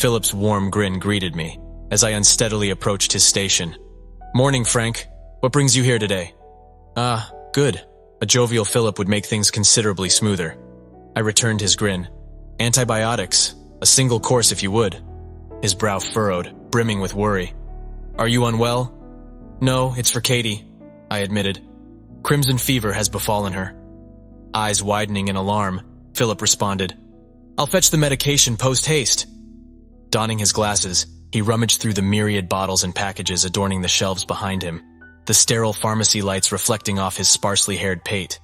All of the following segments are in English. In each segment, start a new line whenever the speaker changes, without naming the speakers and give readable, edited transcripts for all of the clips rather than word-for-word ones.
Philip's warm grin greeted me as I unsteadily approached his station. "Morning, Frank. What brings you here today?" "Ah, good." A jovial Philip would make things considerably smoother. I returned his grin. "Antibiotics. A single course if you would." His brow furrowed, brimming with worry. "Are you unwell?" "No, it's for Katy," I admitted. "Crimson fever has befallen her." Eyes widening in alarm, Philip responded, "I'll fetch the medication post-haste." Donning his glasses, he rummaged through the myriad bottles and packages adorning the shelves behind him, the sterile pharmacy lights reflecting off his sparsely haired pate.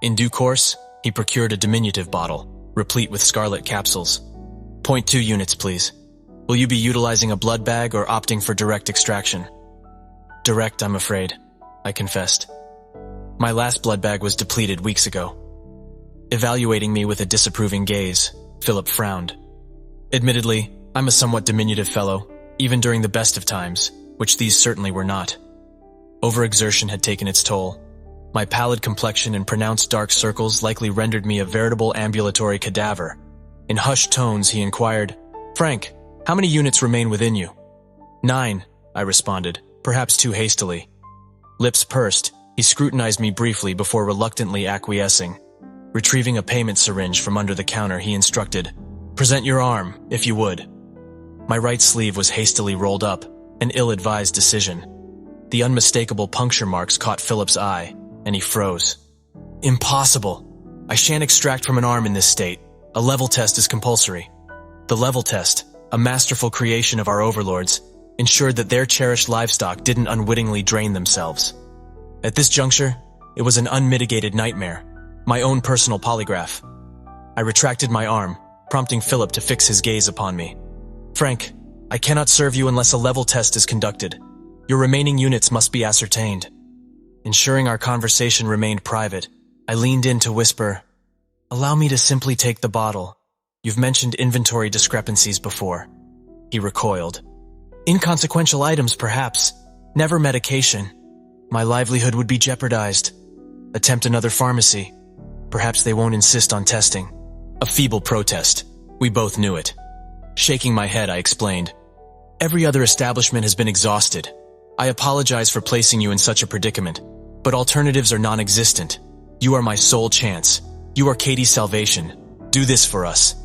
In due course, he procured a diminutive bottle, replete with scarlet capsules. "0.2 units, please. Will you be utilizing a blood bag or opting for direct extraction?" "Direct, I'm afraid," I confessed. "My last blood bag was depleted weeks ago." Evaluating me with a disapproving gaze, Philip frowned. Admittedly, I'm a somewhat diminutive fellow, even during the best of times, which these certainly were not. Overexertion had taken its toll. My pallid complexion and pronounced dark circles likely rendered me a veritable ambulatory cadaver. In hushed tones, he inquired, "Frank, how many units remain within you?" "9, I responded, perhaps too hastily. Lips pursed, he scrutinized me briefly before reluctantly acquiescing. Retrieving a payment syringe from under the counter, he instructed, "Present your arm, if you would." My right sleeve was hastily rolled up, an ill-advised decision. The unmistakable puncture marks caught Philip's eye, and he froze. "Impossible! I shan't extract from an arm in this state. A level test is compulsory." The level test, a masterful creation of our overlords, ensured that their cherished livestock didn't unwittingly drain themselves. At this juncture, it was an unmitigated nightmare, my own personal polygraph. I retracted my arm, prompting Philip to fix his gaze upon me. "Frank, I cannot serve you unless a level test is conducted. Your remaining units must be ascertained." Ensuring our conversation remained private, I leaned in to whisper, "Allow me to simply take the bottle. You've mentioned inventory discrepancies before." He recoiled. "Inconsequential items, perhaps. Never medication. My livelihood would be jeopardized. Attempt another pharmacy. Perhaps they won't insist on testing." A feeble protest. We both knew it. Shaking my head, I explained, "Every other establishment has been exhausted. I apologize for placing you in such a predicament, but alternatives are non-existent. You are my sole chance. You are Katy's salvation. Do this for us."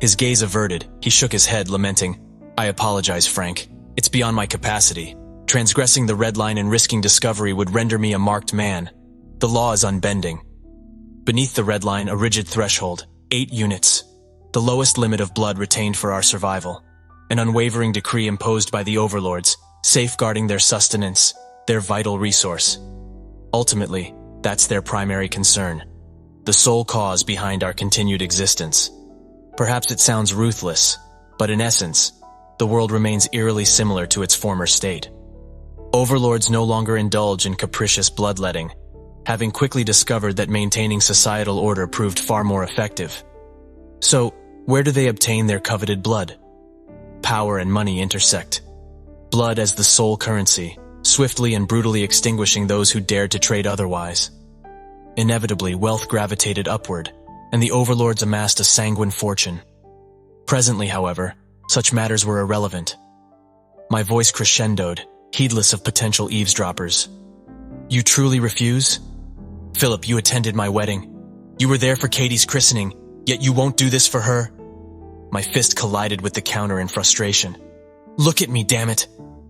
His gaze averted, he shook his head, lamenting, "I apologize, Frank. It's beyond my capacity. Transgressing the red line and risking discovery would render me a marked man. The law is unbending." Beneath the red line, a rigid threshold, 8 units. The lowest limit of blood retained for our survival. An unwavering decree imposed by the Overlords, safeguarding their sustenance, their vital resource. Ultimately, that's their primary concern. The sole cause behind our continued existence. Perhaps it sounds ruthless, but in essence, the world remains eerily similar to its former state. Overlords no longer indulge in capricious bloodletting, having quickly discovered that maintaining societal order proved far more effective. So, where do they obtain their coveted blood? Power and money intersect. Blood as the sole currency, swiftly and brutally extinguishing those who dared to trade otherwise. Inevitably, wealth gravitated upward, and the overlords amassed a sanguine fortune. Presently, however, such matters were irrelevant. My voice crescendoed, heedless of potential eavesdroppers. "You truly refuse? Philip, you attended my wedding. You were there for Katy's christening, yet you won't do this for her?" My fist collided with the counter in frustration. "Look at me, damn it!"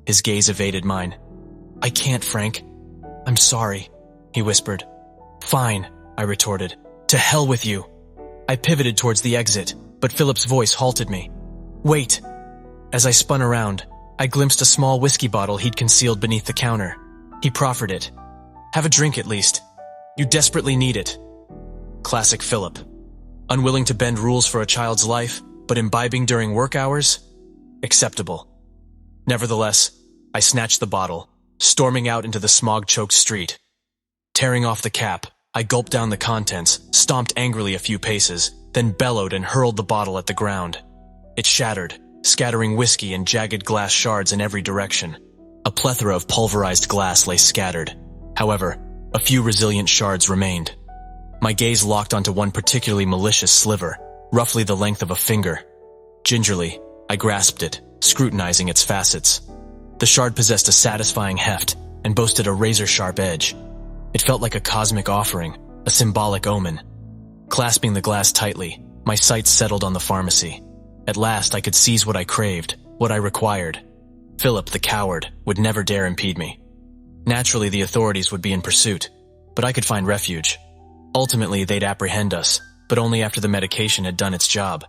His gaze evaded mine. "I can't, Frank. I'm sorry," he whispered. "Fine," I retorted. "To hell with you." I pivoted towards the exit, but Philip's voice halted me. "Wait." As I spun around, I glimpsed a small whiskey bottle he'd concealed beneath the counter. He proffered it. "Have a drink at least. You desperately need it." Classic Philip. Unwilling to bend rules for a child's life, but imbibing during work hours? Acceptable. Nevertheless, I snatched the bottle, storming out into the smog-choked street. Tearing off the cap, I gulped down the contents, stomped angrily a few paces, then bellowed and hurled the bottle at the ground. It shattered, scattering whiskey and jagged glass shards in every direction. A plethora of pulverized glass lay scattered. However, a few resilient shards remained. My gaze locked onto one particularly malicious sliver, roughly the length of a finger. Gingerly, I grasped it, scrutinizing its facets. The shard possessed a satisfying heft and boasted a razor-sharp edge. It felt like a cosmic offering, a symbolic omen. Clasping the glass tightly, my sights settled on the pharmacy. At last I could seize what I craved, what I required. Philip, the coward, would never dare impede me. Naturally, the authorities would be in pursuit, but I could find refuge. Ultimately, they'd apprehend us, but only after the medication had done its job.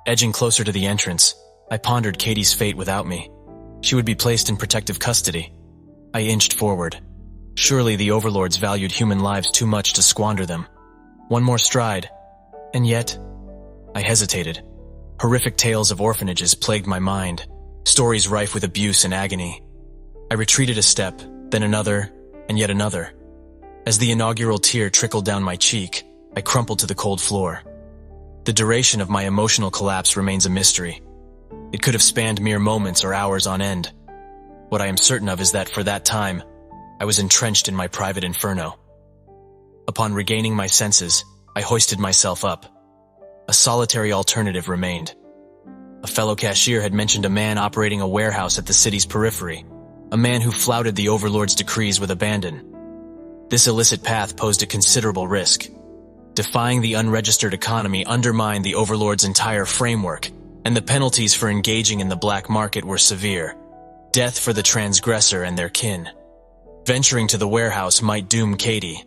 Edging closer to the entrance, I pondered Katy's fate without me. She would be placed in protective custody. I inched forward. Surely the Overlords valued human lives too much to squander them. One more stride, and yet, I hesitated. Horrific tales of orphanages plagued my mind, stories rife with abuse and agony. I retreated a step, then another, and yet another. As the inaugural tear trickled down my cheek, I crumpled to the cold floor. The duration of my emotional collapse remains a mystery. It could have spanned mere moments or hours on end. What I am certain of is that for that time, I was entrenched in my private inferno. Upon regaining my senses, I hoisted myself up. A solitary alternative remained. A fellow cashier had mentioned a man operating a warehouse at the city's periphery, a man who flouted the Overlord's decrees with abandon. This illicit path posed a considerable risk. Defying the unregistered economy undermined the Overlord's entire framework, and the penalties for engaging in the black market were severe. Death for the transgressor and their kin. Venturing to the warehouse might doom Katy.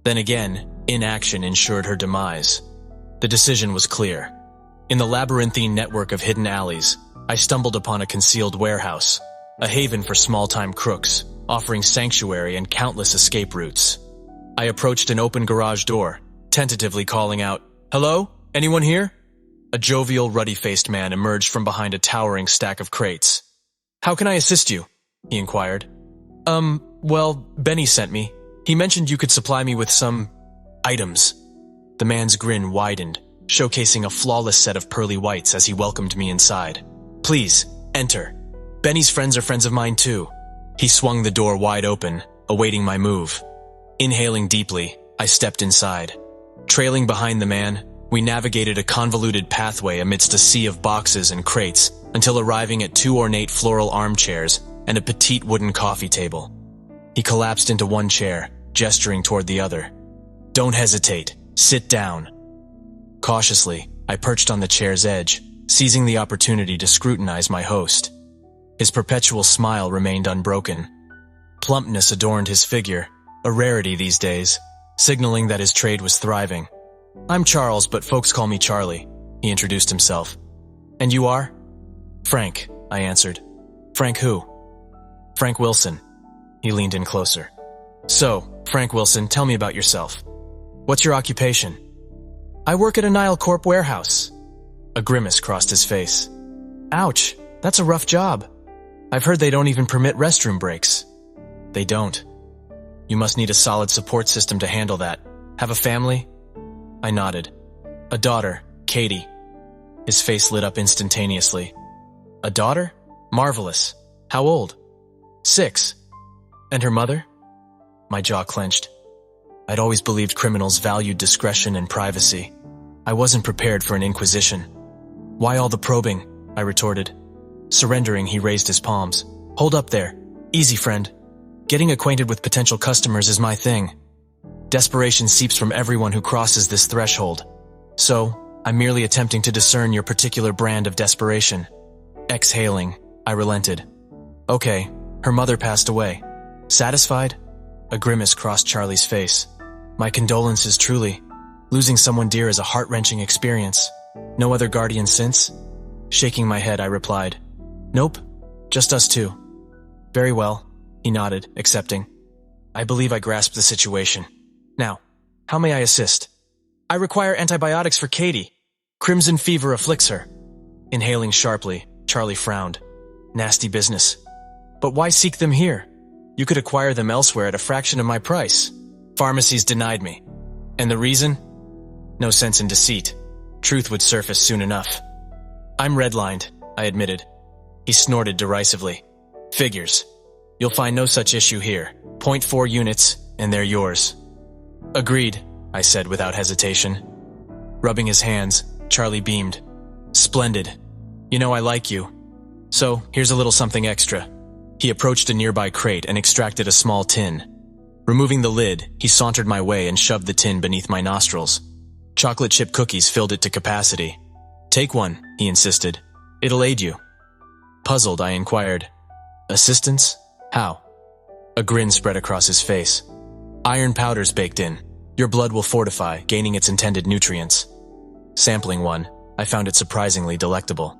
Then again, inaction ensured her demise. The decision was clear. In the labyrinthine network of hidden alleys, I stumbled upon a concealed warehouse, a haven for small-time crooks, offering sanctuary and countless escape routes. I approached an open garage door, tentatively calling out, "Hello? Anyone here?" A jovial, ruddy-faced man emerged from behind a towering stack of crates. "How can I assist you?" he inquired. Well, Benny sent me. He mentioned you could supply me with some items." The man's grin widened, showcasing a flawless set of pearly whites as he welcomed me inside. "Please, enter. Benny's friends are friends of mine too." He swung the door wide open, awaiting my move. Inhaling deeply, I stepped inside. Trailing behind the man, we navigated a convoluted pathway amidst a sea of boxes and crates until arriving at 2 ornate floral armchairs and a petite wooden coffee table. He collapsed into one chair, gesturing toward the other. "Don't hesitate. Sit down." Cautiously, I perched on the chair's edge, seizing the opportunity to scrutinize my host. His perpetual smile remained unbroken. Plumpness adorned his figure, a rarity these days, signaling that his trade was thriving. "I'm Charles, but folks call me Charlie," he introduced himself. "And you are?" "Frank," I answered. "Frank who?" "Frank Wilson." He leaned in closer. "So, Frank Wilson, tell me about yourself. What's your occupation?" "I work at a Nile Corp warehouse." A grimace crossed his face. "Ouch, that's a rough job. I've heard they don't even permit restroom breaks." "They don't. You must need a solid support system to handle that. Have a family?" I nodded. "A daughter, Katy." His face lit up instantaneously. "A daughter? Marvelous. How old?" "6. And her mother?" My jaw clenched. I'd always believed criminals valued discretion and privacy. I wasn't prepared for an inquisition. "Why all the probing?" I retorted. Surrendering, he raised his palms. "Hold up there. Easy, friend. Getting acquainted with potential customers is my thing. Desperation seeps from everyone who crosses this threshold. So, I'm merely attempting to discern your particular brand of desperation." Exhaling, I relented. "Okay, her mother passed away. Satisfied?" A grimace crossed Charlie's face. "My condolences truly. Losing someone dear is a heart-wrenching experience. No other guardian since?" Shaking my head, I replied, "Nope, just us two." "Very well," he nodded, accepting. I believe I grasped the situation. "Now, how may I assist?" "I require antibiotics for Katy. Crimson fever afflicts her." Inhaling sharply, Charlie frowned. "Nasty business. But why seek them here? You could acquire them elsewhere at a fraction of my price." "Pharmacies denied me." "And the reason?" "No sense in deceit. Truth would surface soon enough." "I'm redlined," I admitted. He snorted derisively. "Figures. You'll find no such issue here. 0.4 units, and they're yours." "Agreed," I said without hesitation. Rubbing his hands, Charlie beamed. "Splendid. You know I like you. So, here's a little something extra. He approached a nearby crate and extracted a small tin. Removing the lid, he sauntered my way and shoved the tin beneath my nostrils. Chocolate chip cookies filled it to capacity. Take one, he insisted. It'll aid you. Puzzled, I inquired. Assistance? How? A grin spread across his face. Iron powder's baked in. Your blood will fortify, gaining its intended nutrients. Sampling one, I found it surprisingly delectable.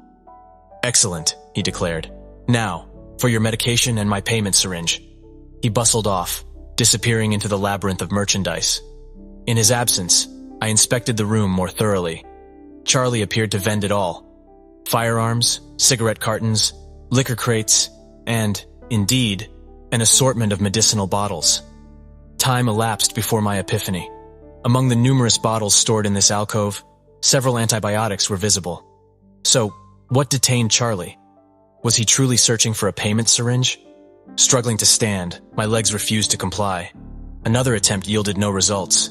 Excellent, he declared. Now, for your medication and my payment syringe. He bustled off, disappearing into the labyrinth of merchandise. In his absence, I inspected the room more thoroughly. Charlie appeared to vend it all. Firearms, cigarette cartons, liquor crates, and, indeed, an assortment of medicinal bottles. Time elapsed before my epiphany. Among the numerous bottles stored in this alcove, several antibiotics were visible. So, what detained Charlie? Was he truly searching for a payment syringe? Struggling to stand, my legs refused to comply. Another attempt yielded no results.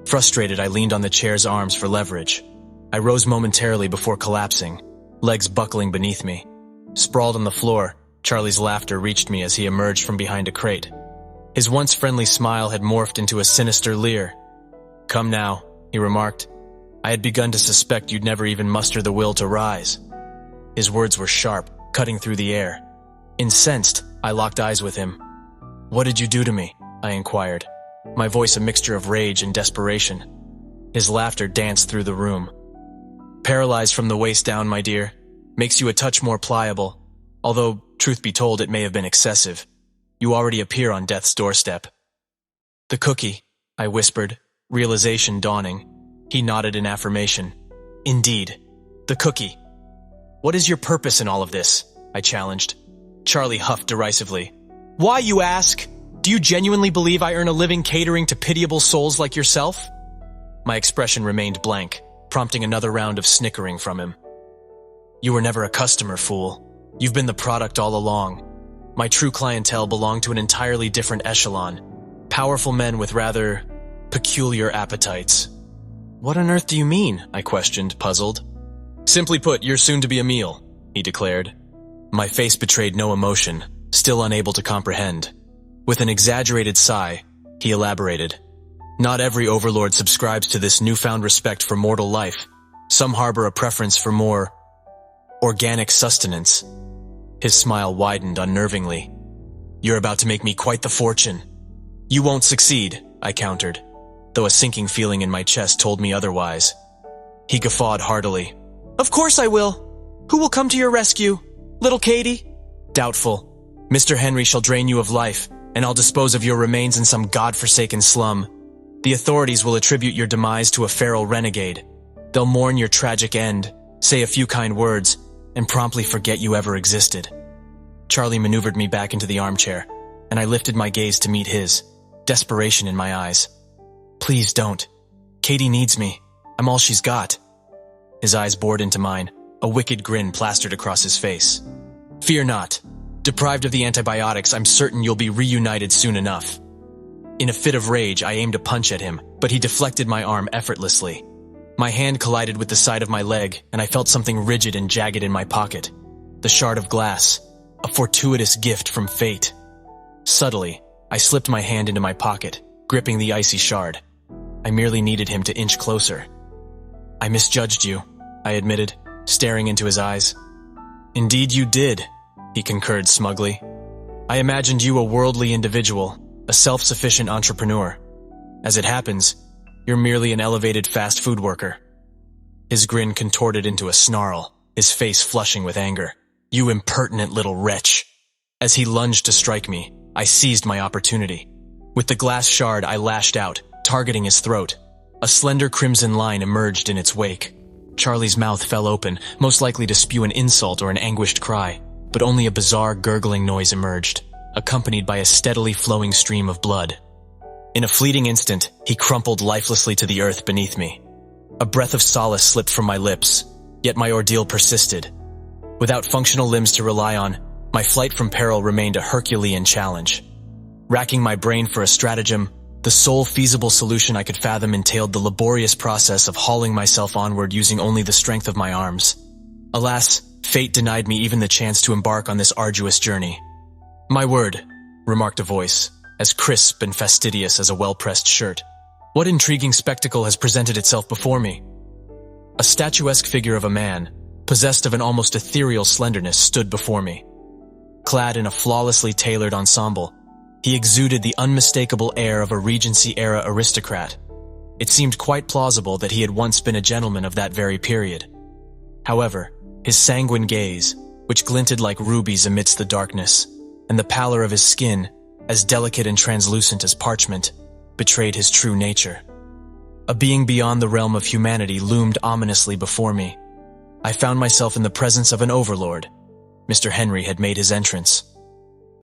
Frustrated, I leaned on the chair's arms for leverage. I rose momentarily before collapsing, legs buckling beneath me. Sprawled on the floor, Charlie's laughter reached me as he emerged from behind a crate. His once friendly smile had morphed into a sinister leer. Come now, he remarked. I had begun to suspect you'd never even muster the will to rise. His words were sharp, cutting through the air. Incensed, I locked eyes with him. What did you do to me? I inquired, my voice a mixture of rage and desperation. His laughter danced through the room. Paralyzed from the waist down, my dear. Makes you a touch more pliable. Although, truth be told, it may have been excessive. You already appear on death's doorstep. The cookie, I whispered, realization dawning. He nodded in affirmation. Indeed, the cookie. What is your purpose in all of this? I challenged. Charlie huffed derisively. Why, you ask? Do you genuinely believe I earn a living catering to pitiable souls like yourself? My expression remained blank, prompting another round of snickering from him. You were never a customer, fool. You've been the product all along. My true clientele belonged to an entirely different echelon. Powerful men with rather peculiar appetites. What on earth do you mean? I questioned, puzzled. Simply put, you're soon to be a meal, he declared. My face betrayed no emotion, still unable to comprehend. With an exaggerated sigh, he elaborated. Not every overlord subscribes to this newfound respect for mortal life. Some harbor a preference for more organic sustenance. His smile widened unnervingly. You're about to make me quite the fortune. You won't succeed, I countered, though a sinking feeling in my chest told me otherwise. He guffawed heartily. Of course I will. Who will come to your rescue? Little Katy? Doubtful. Mr. Henry shall drain you of life, and I'll dispose of your remains in some godforsaken slum. The authorities will attribute your demise to a feral renegade. They'll mourn your tragic end, say a few kind words, and promptly forget you ever existed. Charlie maneuvered me back into the armchair, and I lifted my gaze to meet his, desperation in my eyes. Please don't. Katy needs me. I'm all she's got. His eyes bored into mine, a wicked grin plastered across his face. Fear not. Deprived of the antibiotics, I'm certain you'll be reunited soon enough. In a fit of rage, I aimed a punch at him, but he deflected my arm effortlessly. My hand collided with the side of my leg, and I felt something rigid and jagged in my pocket. The shard of glass, a fortuitous gift from fate. Subtly, I slipped my hand into my pocket, gripping the icy shard. I merely needed him to inch closer. I misjudged you, I admitted, staring into his eyes. Indeed you did, he concurred smugly. I imagined you a worldly individual, a self-sufficient entrepreneur. As it happens, you're merely an elevated fast food worker. His grin contorted into a snarl, his face flushing with anger. You impertinent little wretch. As he lunged to strike me, I seized my opportunity. With the glass shard, I lashed out, targeting his throat. A slender crimson line emerged in its wake. Charlie's mouth fell open, most likely to spew an insult or an anguished cry, but only a bizarre gurgling noise emerged, accompanied by a steadily flowing stream of blood. In a fleeting instant, he crumpled lifelessly to the earth beneath me. A breath of solace slipped from my lips, yet my ordeal persisted. Without functional limbs to rely on, my flight from peril remained a Herculean challenge. Racking my brain for a stratagem, the sole feasible solution I could fathom entailed the laborious process of hauling myself onward using only the strength of my arms. Alas, Fate denied me even the chance to embark on this arduous journey. "My word," remarked a voice, as crisp and fastidious as a well-pressed shirt. "What intriguing spectacle has presented itself before me?" A statuesque figure of a man, possessed of an almost ethereal slenderness, stood before me. Clad in a flawlessly tailored ensemble, he exuded the unmistakable air of a Regency-era aristocrat. It seemed quite plausible that he had once been a gentleman of that very period. However, his sanguine gaze, which glinted like rubies amidst the darkness, and the pallor of his skin, as delicate and translucent as parchment, betrayed his true nature. A being beyond the realm of humanity loomed ominously before me. I found myself in the presence of an overlord. Mr. Henry had made his entrance.